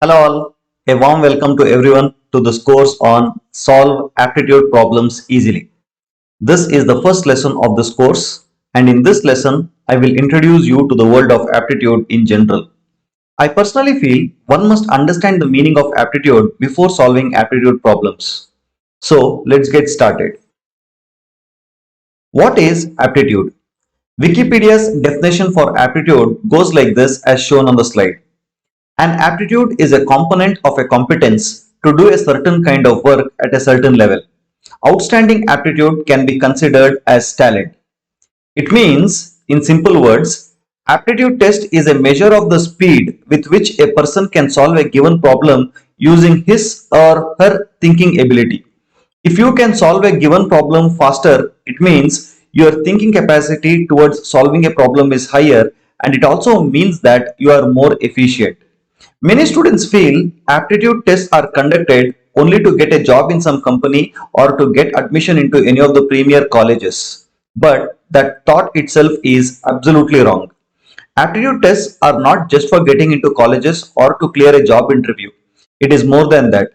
Hello all, a warm welcome to everyone to this course on Solve Aptitude Problems Easily. This is the first lesson of this course, and in this lesson I will introduce you to the world of aptitude in general. I personally feel one must understand the meaning of aptitude before solving aptitude problems. So let's get started. What is aptitude? Wikipedia's definition for aptitude goes like this as shown on the slide. An aptitude is a component of a competence to do a certain kind of work at a certain level. Outstanding aptitude can be considered as talent. It means, in simple words, aptitude test is a measure of the speed with which a person can solve a given problem using his or her thinking ability. If you can solve a given problem faster, it means your thinking capacity towards solving a problem is higher, and it also means that you are more efficient. Many students feel aptitude tests are conducted only to get a job in some company or to get admission into any of the premier colleges. But that thought itself is absolutely wrong. Aptitude tests are not just for getting into colleges or to clear a job interview. It is more than that.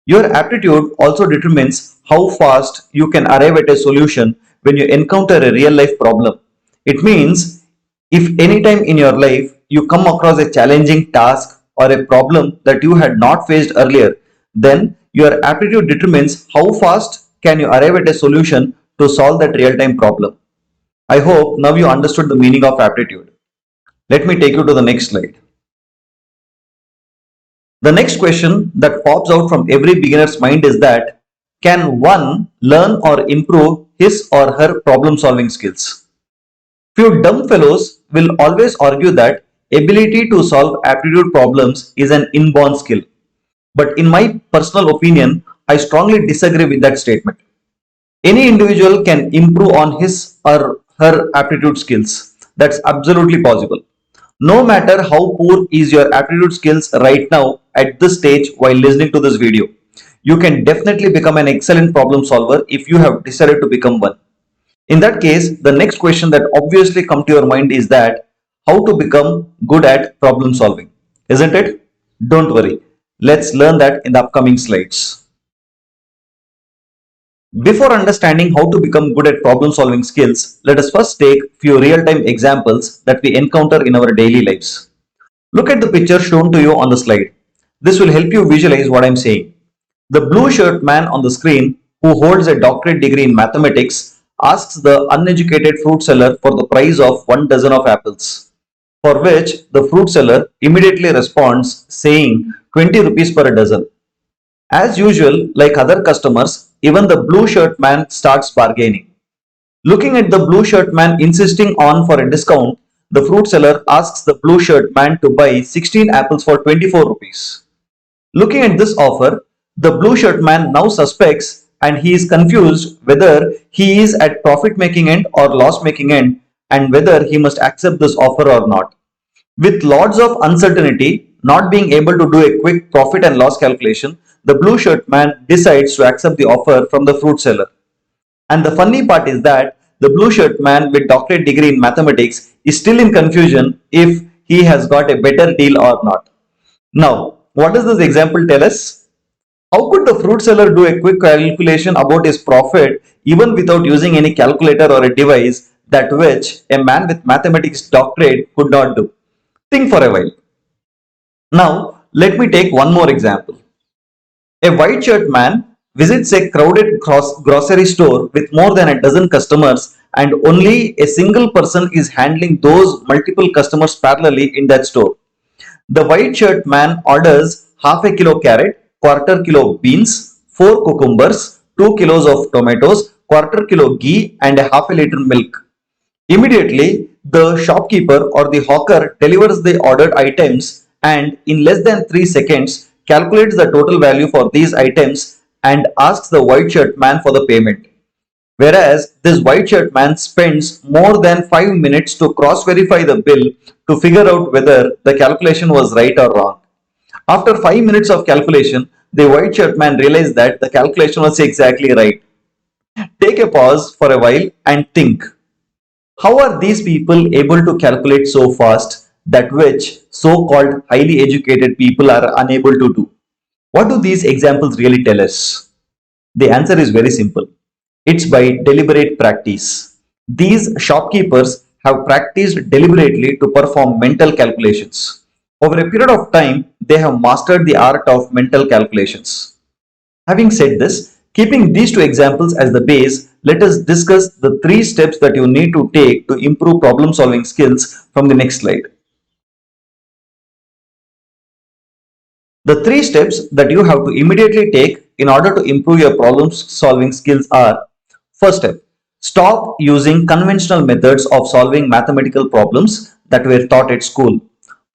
Your aptitude also determines how fast you can arrive at a solution when you encounter a real life problem. It means if anytime in your life you come across a challenging task or a problem that you had not faced earlier, then your aptitude determines how fast can you arrive at a solution to solve that real time problem. I hope now you understood the meaning of aptitude. Let me take you to the next slide. The next question that pops out from every beginner's mind is that can one learn or improve his or her problem solving skills? Few dumb fellows will always argue that ability to solve aptitude problems is an inborn skill. But in my personal opinion, I strongly disagree with that statement. Any individual can improve on his or her aptitude skills. That's absolutely possible. No matter how poor is your aptitude skills right now at this stage while listening to this video, you can definitely become an excellent problem solver if you have decided to become one. In that case, the next question that obviously come to your mind is that how to become good at problem solving, isn't it? Don't worry. Let's learn that in the upcoming slides. Before understanding how to become good at problem solving skills, let us first take few real-time examples that we encounter in our daily lives. Look at the picture shown to you on the slide. This will help you visualize what I am saying. The blue shirt man on the screen, who holds a doctorate degree in mathematics, asks the uneducated fruit seller for the price of 1 dozen of apples, for which the fruit seller immediately responds saying 20 rupees per dozen. As usual, like other customers, even the blue shirt man starts bargaining. Looking at the blue shirt man insisting on for a discount, the fruit seller asks the blue shirt man to buy 16 apples for 24 rupees. Looking at this offer, the blue shirt man now suspects and he is confused whether he is at profit making end or loss making end and whether he must accept this offer or not. With lots of uncertainty, not being able to do a quick profit and loss calculation, the blue shirt man decides to accept the offer from the fruit seller. And the funny part is that the blue shirt man with doctorate degree in mathematics is still in confusion if he has got a better deal or not. Now, what does this example tell us? How could the fruit seller do a quick calculation about his profit even without using any calculator or a device that which a man with mathematics doctorate could not do? Think for a while. Now, let me take one more example. A white shirt man visits a crowded grocery store with more than 1 dozen customers and only a single person is handling those multiple customers parallelly in that store. The white shirt man orders half a kilo carrot, quarter kilo beans, 4 cucumbers, 2 kilos of tomatoes, quarter kilo ghee and a half a liter milk. Immediately, the shopkeeper or the hawker delivers the ordered items and in less than 3 seconds calculates the total value for these items and asks the white shirt man for the payment. Whereas this white shirt man spends more than 5 minutes to cross verify the bill to figure out whether the calculation was right or wrong. After 5 minutes of calculation, the white shirt man realized that the calculation was exactly right. Take a pause for a while and think. How are these people able to calculate so fast that which so-called highly educated people are unable to do. What do these examples really tell us? The answer is very simple. It's by deliberate practice. These shopkeepers have practiced deliberately to perform mental calculations. Over a period of time, they have mastered the art of mental calculations. Having said this, keeping these two examples as the base, let us discuss the three steps that you need to take to improve problem solving skills from the next slide. The three steps that you have to immediately take in order to improve your problem solving skills are: first step, stop using conventional methods of solving mathematical problems that were taught at school.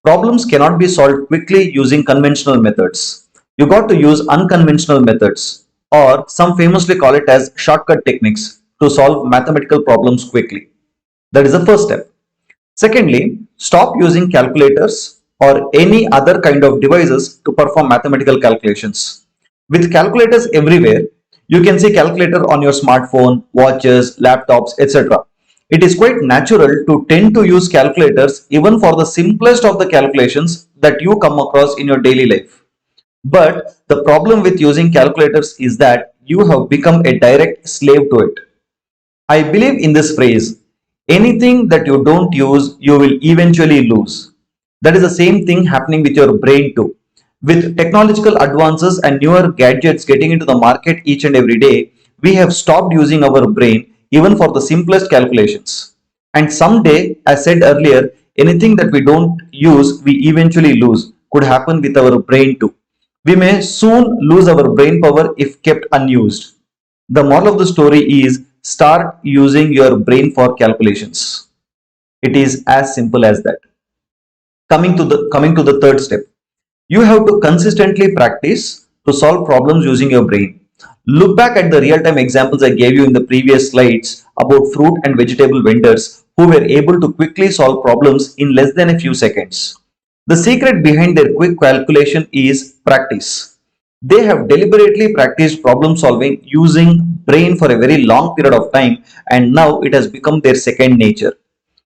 Problems cannot be solved quickly using conventional methods. You got to use unconventional methods, or some famously call it as shortcut techniques, to solve mathematical problems quickly. That is the first step. Secondly, stop using calculators or any other kind of devices to perform mathematical calculations. With calculators everywhere, you can see calculator on your smartphone, watches, laptops, etc. It is quite natural to tend to use calculators even for the simplest of the calculations that you come across in your daily life. But the problem with using calculators is that you have become a direct slave to it. I believe in this phrase: anything that you don't use, you will eventually lose. That is the same thing happening with your brain too. With technological advances and newer gadgets getting into the market each and every day, we have stopped using our brain even for the simplest calculations. And someday, as said earlier, anything that we don't use, we eventually lose. Could happen with our brain too. We may soon lose our brain power if kept unused. The moral of the story is start using your brain for calculations. It is as simple as that. Coming to the third step. You have to consistently practice to solve problems using your brain. Look back at the real-time examples I gave you in the previous slides about fruit and vegetable vendors who were able to quickly solve problems in less than a few seconds. The secret behind their quick calculation is practice. They have deliberately practiced problem solving using brain for a very long period of time, and now it has become their second nature.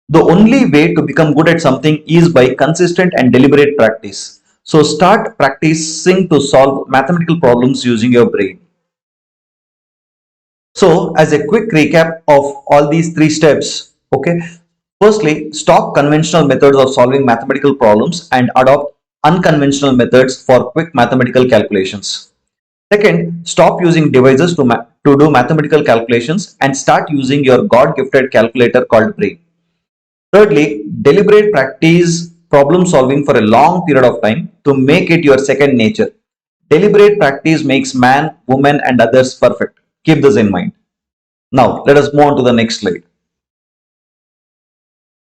The only way to become good at something is by consistent and deliberate practice. So start practicing to solve mathematical problems using your brain. So as a quick recap of all these three steps, okay, firstly, stop conventional methods of solving mathematical problems and adopt unconventional methods for quick mathematical calculations. Second, stop using devices to do mathematical calculations and start using your God-gifted calculator called brain. Thirdly, deliberate practice problem solving for a long period of time to make it your second nature. Deliberate practice makes man, woman, and others perfect. Keep this in mind. Now, let us move on to the next slide.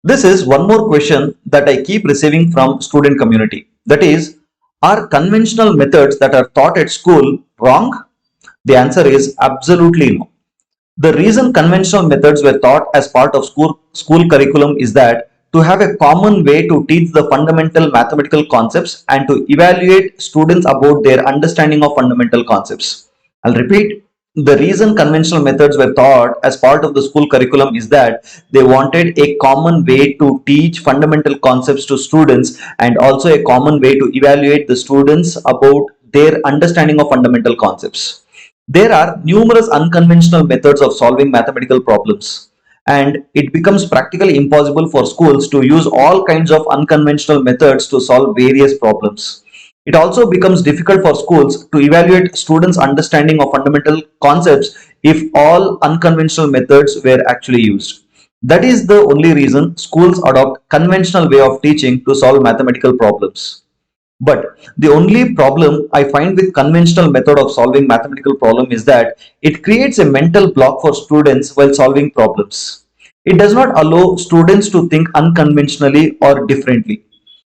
This is one more question that I keep receiving from student community. That is, are conventional methods that are taught at school wrong? The answer is absolutely no. The reason conventional methods were taught as part of school curriculum is that to have a common way to teach the fundamental mathematical concepts and to evaluate students about their understanding of fundamental concepts. I'll repeat. The reason conventional methods were taught as part of the school curriculum is that they wanted a common way to teach fundamental concepts to students and also a common way to evaluate the students about their understanding of fundamental concepts. There are numerous unconventional methods of solving mathematical problems, and it becomes practically impossible for schools to use all kinds of unconventional methods to solve various problems. It also becomes difficult for schools to evaluate students' understanding of fundamental concepts if all unconventional methods were actually used. That is the only reason schools adopt conventional way of teaching to solve mathematical problems. But the only problem I find with conventional method of solving mathematical problem is that it creates a mental block for students while solving problems. It does not allow students to think unconventionally or differently.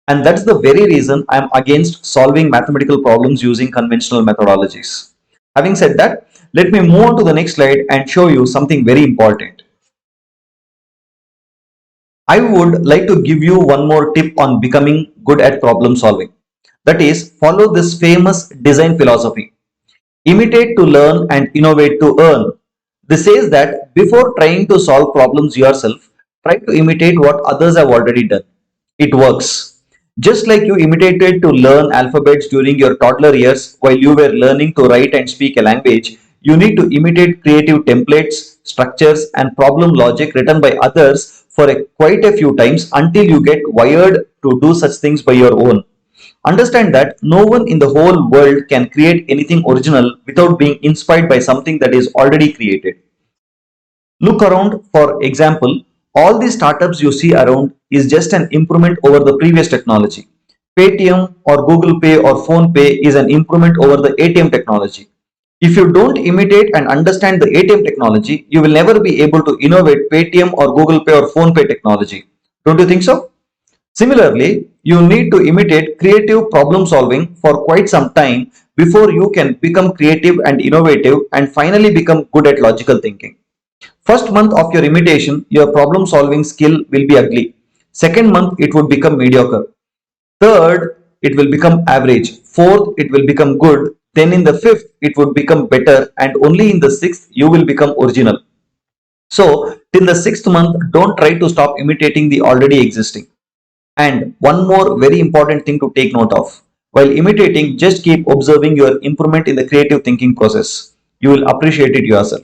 And that's the very reason I am against solving mathematical problems using conventional methodologies. Having said that, let me move on to the next slide and show you something very important. I would like to give you one more tip on becoming good at problem solving. That is, follow this famous design philosophy. Imitate to learn and innovate to earn. This says that before trying to solve problems yourself, try to imitate what others have already done. It works. Just like you imitated to learn alphabets during your toddler years while you were learning to write and speak a language, you need to imitate creative templates, structures, and problem logic written by others for quite a few times until you get wired to do such things by your own. Understand that no one in the whole world can create anything original without being inspired by something that is already created. Look around, for example, all the startups you see around is just an improvement over the previous technology. Paytm or Google Pay or Phone Pay is an improvement over the ATM technology. If you don't imitate and understand the ATM technology, you will never be able to innovate Paytm or Google Pay or Phone Pay technology. Don't you think so? Similarly, you need to imitate creative problem solving for quite some time before you can become creative and innovative and finally become good at logical thinking. First month of your imitation, your problem solving skill will be ugly. Second month, it would become mediocre. Third, it will become average. Fourth, it will become good. Then in the fifth, it would become better. And only in the sixth, you will become original. So, till the sixth month, don't try to stop imitating the already existing. And one more very important thing to take note of. While imitating, just keep observing your improvement in the creative thinking process. You will appreciate it yourself.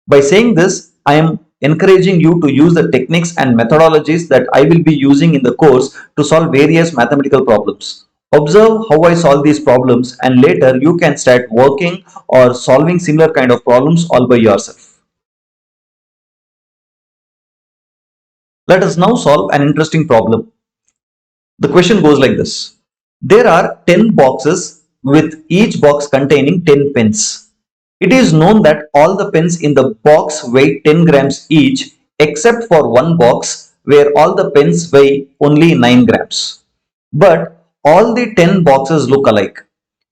By saying this, I am encouraging you to use the techniques and methodologies that I will be using in the course to solve various mathematical problems. Observe how I solve these problems and later you can start working or solving similar kind of problems all by yourself. Let us now solve an interesting problem. The question goes like this. There are 10 boxes with each box containing 10 pens. It is known that all the pens in the box weigh 10 grams each except for one box where all the pens weigh only 9 grams. But all the 10 boxes look alike.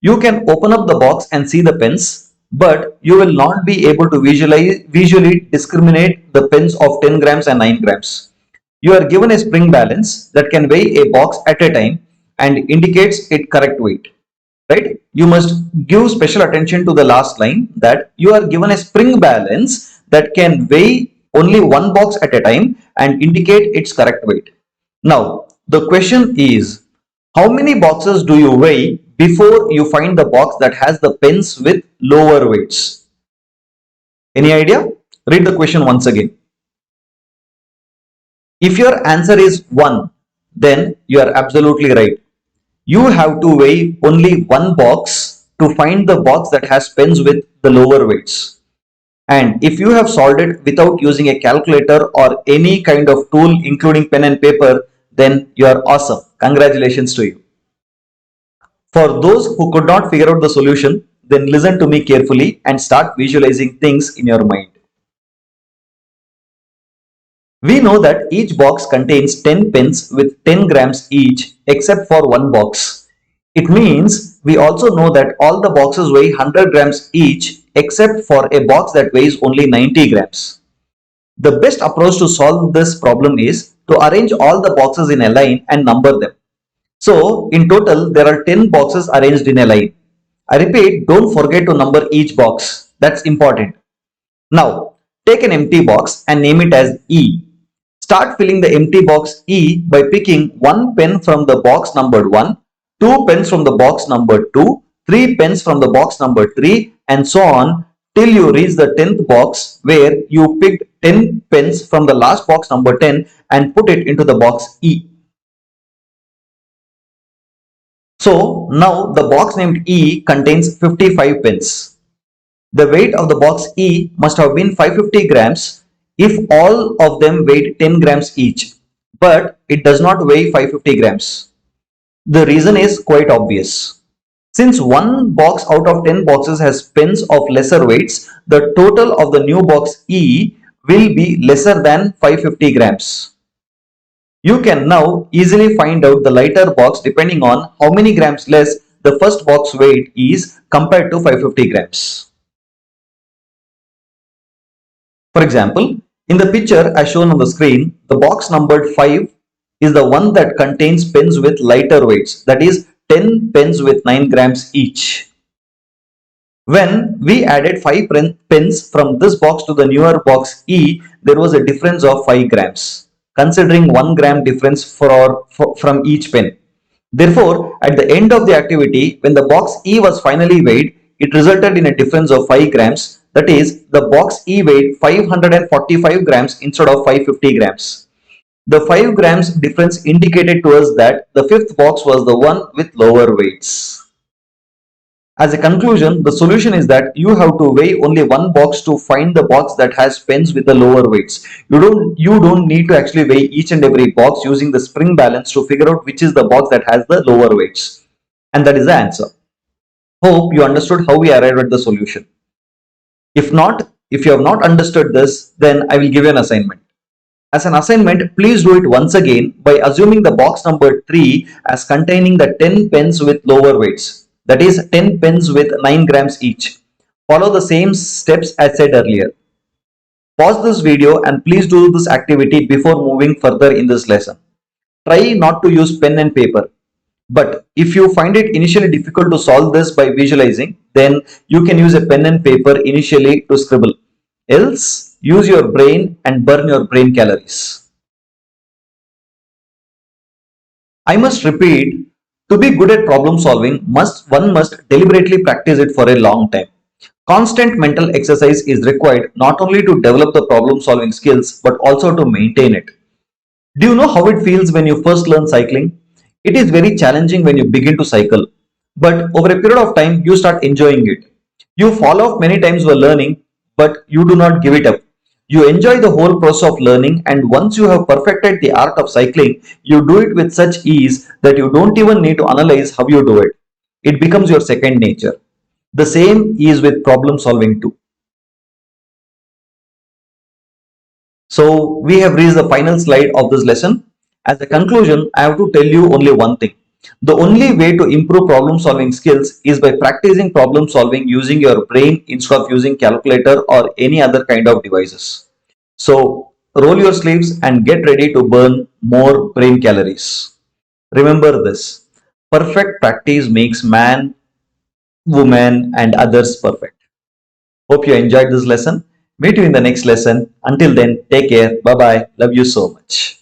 You can open up the box and see the pens, but you will not be able to visually discriminate the pens of 10 grams and 9 grams. You are given a spring balance that can weigh a box at a time and indicates its correct weight. Right? You must give special attention to the last line that you are given a spring balance that can weigh only one box at a time and indicate its correct weight. Now, the question is, how many boxes do you weigh before you find the box that has the pens with lower weights? Any idea? Read the question once again. If your answer is 1, then you are absolutely right. You have to weigh only one box to find the box that has pens with the lower weights. And if you have solved it without using a calculator or any kind of tool including pen and paper, then you are awesome. Congratulations to you. For those who could not figure out the solution, then listen to me carefully and start visualizing things in your mind. We know that each box contains 10 pens with 10 grams each except for one box. It means we also know that all the boxes weigh 100 grams each except for a box that weighs only 90 grams. The best approach to solve this problem is to arrange all the boxes in a line and number them. So in total there are 10 boxes arranged in a line. I repeat, don't forget to number each box. That's important. Now take an empty box and name it as E. Start filling the empty box E by picking one pen from the box numbered 1, 2 pens from the box numbered 2, 3 pens from the box numbered 3, and so on till you reach the 10th box where you picked 10 pens from the last box number 10 and put it into the box E. So now the box named E contains 55 pens. The weight of the box E must have been 550 grams if all of them weighed 10 grams each, but it does not weigh 550 grams. The reason is quite obvious. Since one box out of 10 boxes has pens of lesser weights, the total of the new box E will be lesser than 550 grams. You can now easily find out the lighter box depending on how many grams less the first box weight is compared to 550 grams. For example, in the picture as shown on the screen, the box numbered 5 is the one that contains pens with lighter weights, that is 10 pens with 9 grams each. When we added 5 pens from this box to the newer box E, there was a difference of 5 grams. considering 1 gram difference from each pen. Therefore, at the end of the activity, when the box E was finally weighed, it resulted in a difference of 5 grams. That is, the box E weighed 545 grams instead of 550 grams. The 5 grams difference indicated to us that the fifth box was the one with lower weights. As a conclusion, the solution is that you have to weigh only one box to find the box that has pens with the lower weights. You don't need to actually weigh each and every box using the spring balance to figure out which is the box that has the lower weights. And that is the answer. Hope you understood how we arrived at the solution. If not, if you have not understood this, then I will give you an assignment. As an assignment, please do it once again by assuming the box number 3 as containing the 10 pens with lower weights. That is 10 pens with 9 grams each. Follow the same steps as said earlier. Pause this video and please do this activity before moving further in this lesson. Try not to use pen and paper. But if you find it initially difficult to solve this by visualizing, then you can use a pen and paper initially to scribble. Else, use your brain and burn your brain calories. I must repeat, to be good at problem solving, one must deliberately practice it for a long time. Constant mental exercise is required not only to develop the problem solving skills but also to maintain it. Do you know how it feels when you first learn cycling? It is very challenging when you begin to cycle, but over a period of time, you start enjoying it. You fall off many times while learning, but you do not give it up. You enjoy the whole process of learning, and once you have perfected the art of cycling, you do it with such ease that you don't even need to analyze how you do it. It becomes your second nature. The same is with problem solving too. So we have reached the final slide of this lesson. As a conclusion, I have to tell you only one thing. The only way to improve problem solving skills is by practicing problem solving using your brain instead of using calculator or any other kind of devices. So roll your sleeves and get ready to burn more brain calories. Remember this. Perfect practice makes man, woman and others perfect. Hope you enjoyed this lesson. Meet you in the next lesson. Until then, take care. Bye bye. Love you so much.